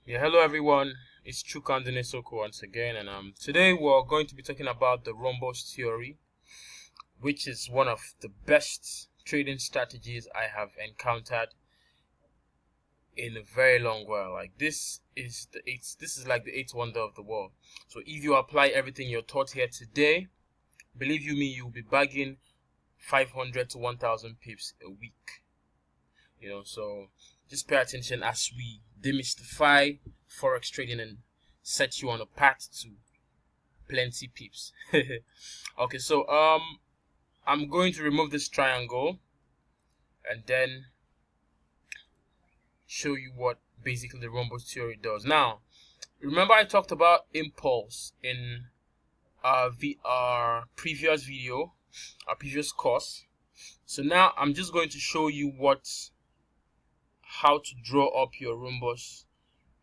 Yeah, hello everyone. It's Chukandine Soko once again, and today we're going to be talking about the Rhombus theory, which is one of the best trading strategies I have encountered in a very long while. Like this is like the eighth wonder of the world. So if you apply everything you're taught here today, believe you me, you'll be bagging 500 to 1,000 pips a week. So just pay attention as we demystify forex trading and set you on a path to plenty pips. Okay, so I'm going to remove this triangle and then show you what basically the Rhombus theory does. Now, remember I talked about impulse in our previous video, our previous course. So now I'm just going to show you how to draw up your Rhombus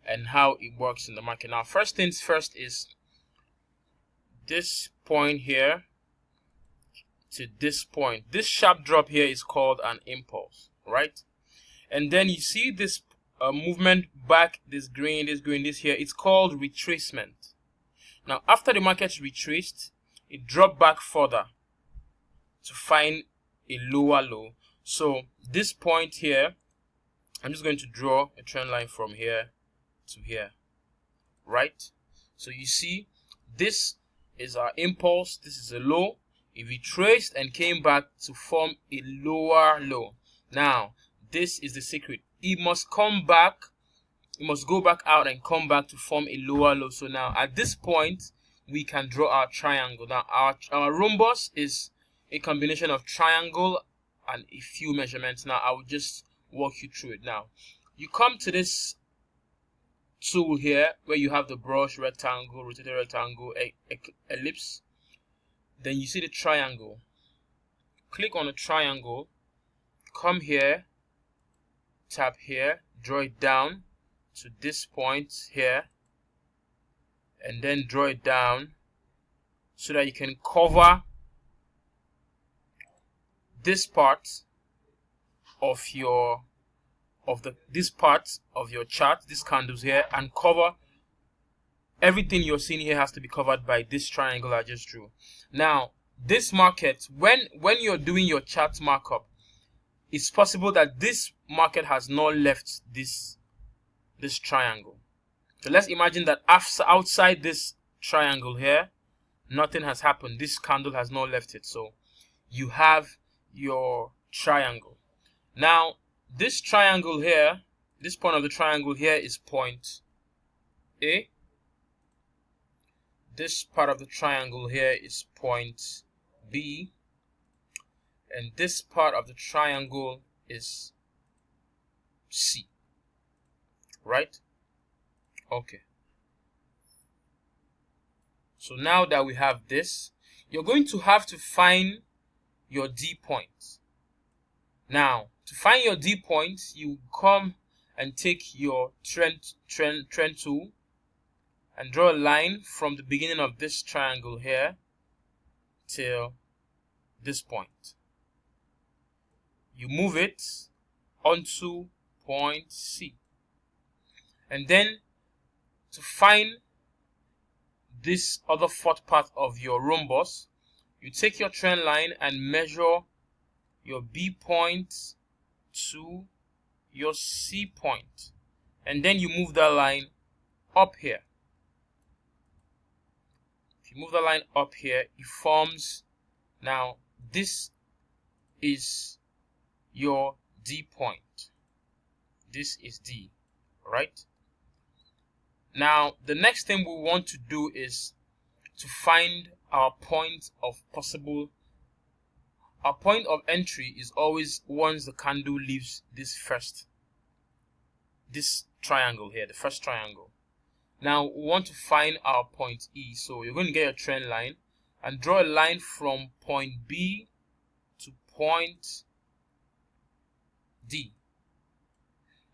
and how it works in the market. Now, first things first is this point here to this point. This sharp drop here is called an impulse, right? And then you see this movement back, this green, this here. It's called retracement. Now, after the market retraced, it dropped back further to find a lower low. So this point here, I'm just going to draw a trend line from here to here, right? So you see, this is our impulse, this is a low. It retraced and came back to form a lower low. Now, this is the secret. It must come back, it must go back out and come back to form a lower low. So now, at this point, we can draw our triangle. Now, our rhombus is a combination of triangle and a few measurements. Now, I will just walk you through it. Now, you come to this tool here where you have the brush, rectangle, rotated rectangle, ellipse. Then you see the triangle. Click on the triangle, come here, tap here, draw it down to this point here, and then draw it down so that you can cover this part of this part of your chart, these candles here, and cover everything you're seeing here. Has to be covered by this triangle I just drew. Now, this market, when you're doing your chart markup, it's possible that this market has not left this triangle. So let's imagine that outside this triangle here, nothing has happened. This candle has not left it. So you have your triangle. Now, this triangle here, this point of the triangle here is point A. This part of the triangle here is point B. And this part of the triangle is C. Right? Okay. So now that we have this, you're going to have to find your D point. Now, to find your D point, you come and take your trend tool and draw a line from the beginning of this triangle here till this point. You move it onto point C. And then to find this other fourth part of your rhombus, you take your trend line and measure your B point to your C point. And then you move that line up here. If you move the line up here, it forms, now this is your D point. This is D, right? Now, the next thing we want to do is to find our point of entry is always once the candle leaves this triangle here, the first triangle. Now, we want to find our point E. So you're going to get your trend line and draw a line from point B to point D.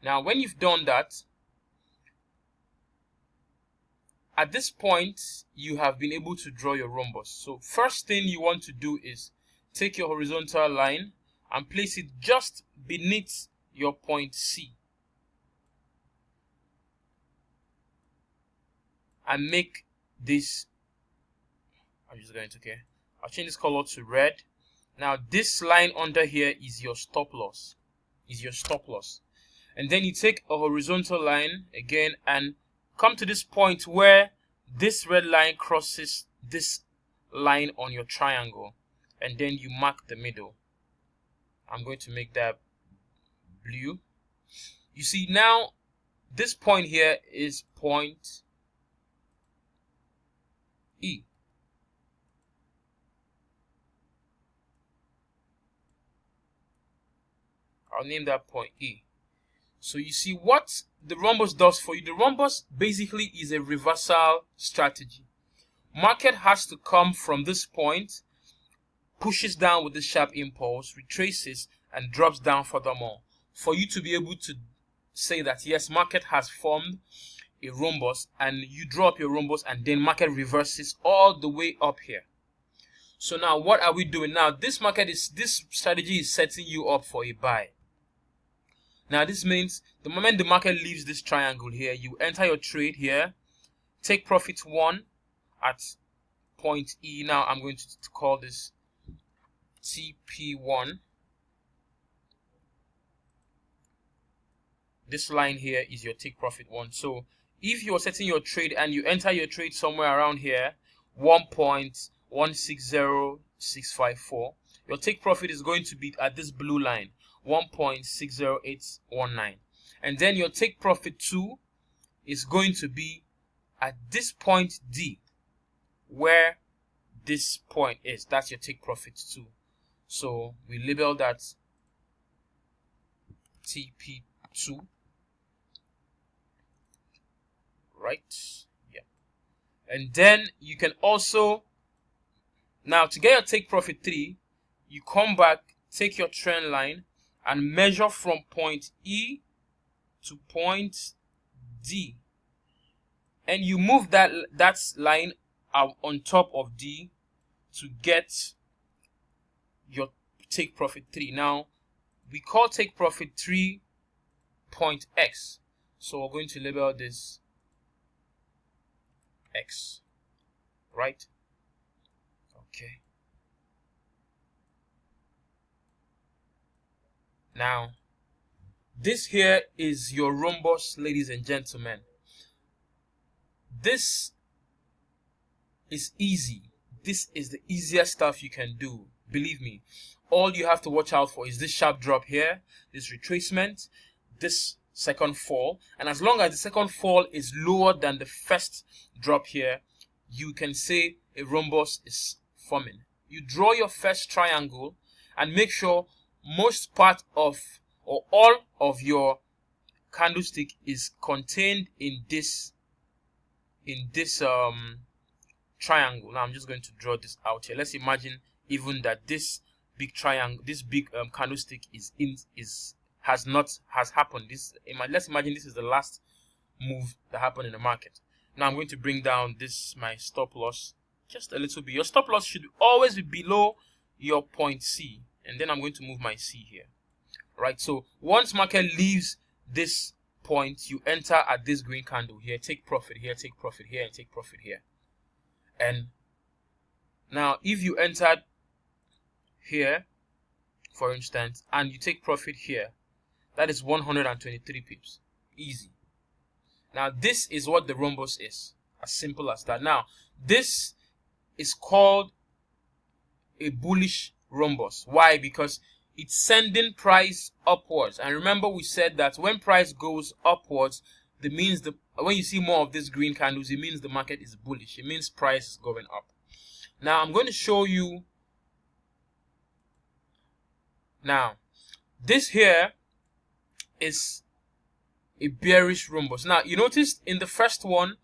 Now, when you've done that, at this point, you have been able to draw your rhombus. So first thing you want to do is take your horizontal line and place it just beneath your point C. and make this, I'm just going to, okay, I'll change this color to red. Now this line under here is your stop loss, and then you take a horizontal line again and come to this point where this red line crosses this line on your triangle, and then you mark the middle. I'm going to make that blue. You see, now this point here is point E. I'll name that point E. So you see what the rhombus does for you. The rhombus basically is a reversal strategy. Market has to come from this point, pushes down with this sharp impulse, retraces, and drops down furthermore, for you to be able to say that yes, market has formed a rhombus, and you draw up your rhombus, and then market reverses all the way up here. So now what are we doing? Now this strategy is setting you up for a buy. Now this means the moment the market leaves this triangle here, you enter your trade here, take profit 1 at point E. Now I'm going to call this TP1. This line here is your take profit 1. So if you're setting your trade and you enter your trade somewhere around here, 1.160654, your take profit is going to be at this blue line, 1.60819. And then your take profit 2 is going to be at this point D, where this point is. That's your take profit 2. So we label that TP2. Right? Yeah. And then you can also, now to get your take profit 3, you come back, take your trend line, and measure from point E to point D, and you move that line on top of D to get your take profit 3. Now we call take profit 3 point X, so we're going to label this X, right? Okay. Now, this here is your rhombus, ladies and gentlemen. This is easy. This is the easiest stuff you can do. Believe me. All you have to watch out for is this sharp drop here, this retracement, this second fall. And as long as the second fall is lower than the first drop here, you can say a rhombus is forming. You draw your first triangle and make sure most part of or all of your candlestick is contained in this triangle. Now I'm just going to draw this out here. Let's imagine even that this big triangle, this big candlestick has happened. Let's imagine this is the last move that happened in the market. Now I'm going to bring down my stop loss just a little bit. Your stop loss should always be below your point C, and then I'm going to move my C here. Right, so once market leaves this point, you enter at this green candle here, take profit here, take profit here, and take profit here. And now if you entered here, for instance, and you take profit here, that is 123 pips. Easy. Now this is what the rhombus is. As simple as that. Now this is called a bullish rhombus. Why? Because it's sending price upwards. And remember, we said that when price goes upwards, that means when you see more of these green candles, it means the market is bullish. It means price is going up. Now I'm going to show you. Now this here is a bearish rhombus. Now you noticed in the first one,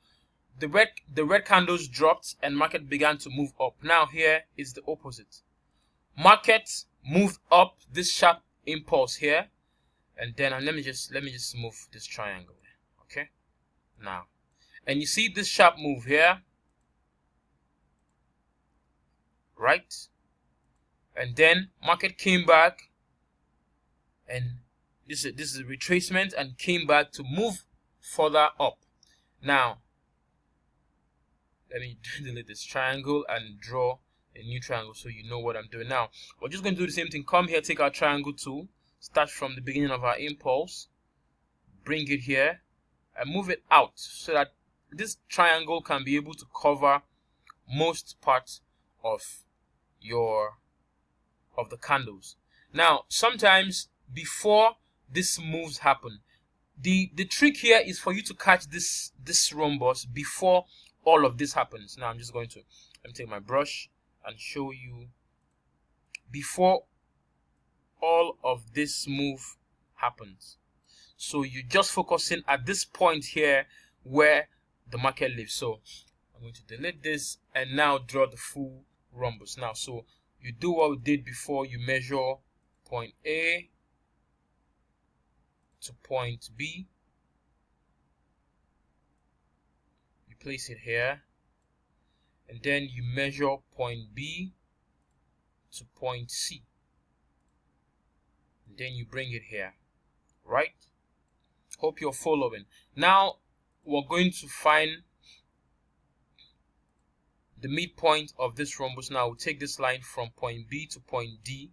the red candles dropped and market began to move up. Now here is the opposite. Market moved up, this sharp impulse here, and then let me just move this triangle. Okay, now, and you see this sharp move here, right? And then market came back, and this is a retracement, and came back to move further up. Now let me delete this triangle and draw a new triangle so you know what I'm doing. Now we're just going to do the same thing. Come here, take our triangle tool, start from the beginning of our impulse, bring it here and move it out so that this triangle can be able to cover most parts of the candles. Now sometimes before these moves happen, the trick here is for you to catch this rhombus before all of this happens. Now I'm just going to, let me take my brush and show you before all of this move happens. So you're just focusing at this point here where the market lives. So I'm going to delete this and now draw the full rhombus. Now, so you do what we did before. You measure point A to point B. You place it here. And then you measure point B to point C. And then you bring it here. Right? Hope you're following. Now we're going to find the midpoint of this rhombus. Now we'll take this line from point B to point D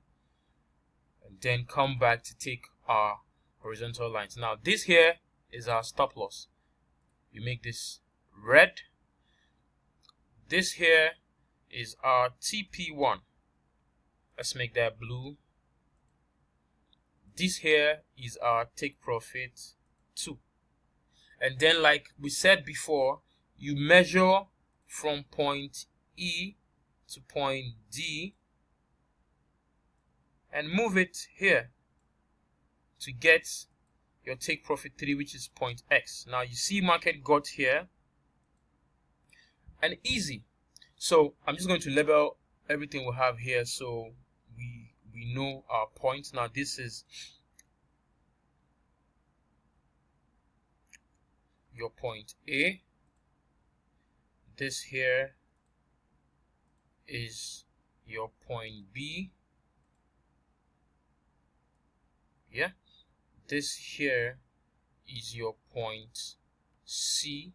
and then come back to take our horizontal lines. Now this here is our stop loss. You make this red. This here is our TP1. Let's make that blue. This here is our take profit 2. And then, like we said before, you measure from point E to point D and move it here to get your take profit 3, which is point X. Now you see market got here and easy. So I'm just going to label everything we have here so we know our point. Now this is your point A. This here is your point B. Yeah. This here is your point C.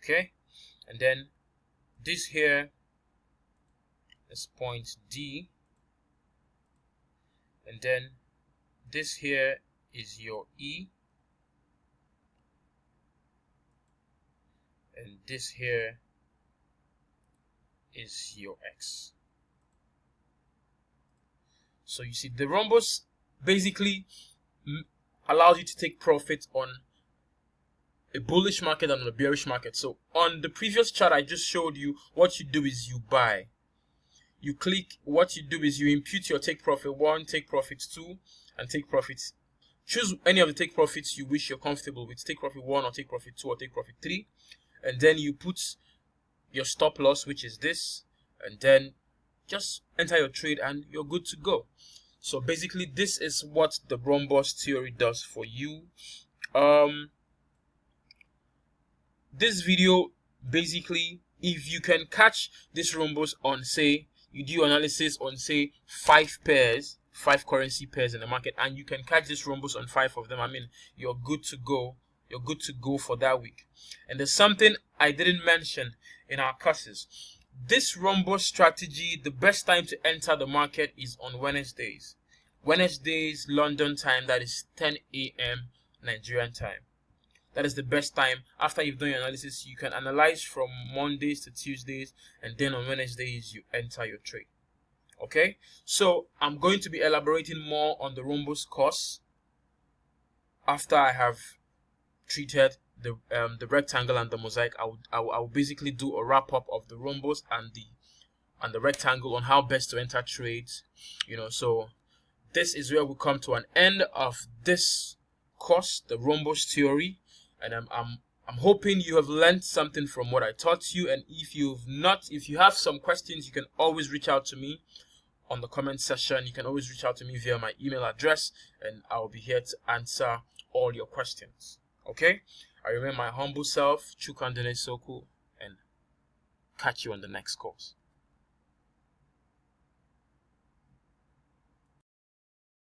Okay. And then this here is point D. And then this here is your E. And this here is your X. So you see the rhombus basically allows you to take profit on a bullish market and on a bearish market. So on the previous chart I just showed you, what you do is you buy. You click, what you do is you impute your take profit 1, take profit 2, and take profits. Choose any of the take profits you wish you're comfortable with. Take profit 1 or take profit 2 or take profit 3. And then you put your stop loss, which is this, and then just enter your trade and you're good to go. So basically this is what the rhombus theory does for you. This video, basically, if you can catch this rhombus on, say, you do analysis on, say, 5 pairs, 5 currency pairs in the market, and you can catch this rhombus on 5 of them, I mean, you're good to go. You're good to go for that week. And there's something I didn't mention in our classes. This rhombus strategy, the best time to enter the market is on Wednesdays. Wednesdays, London time, that is 10 a.m. Nigerian time. That is the best time. After you've done your analysis, you can analyze from Mondays to Tuesdays, and then on Wednesdays, you enter your trade. Okay? So, I'm going to be elaborating more on the rhombus course after I have treated the rectangle and the mosaic. I will basically do a wrap up of the rhombus and the rectangle on how best to enter trades. So this is where we come to an end of this course, the rhombus theory, and I'm hoping you have learned something from what I taught you. And if you have some questions, you can always reach out to me on the comment section. You can always reach out to me via my email address, and I'll be here to answer all your questions. Okay, I remain my humble self, Chukandene Soku, and catch you on the next course.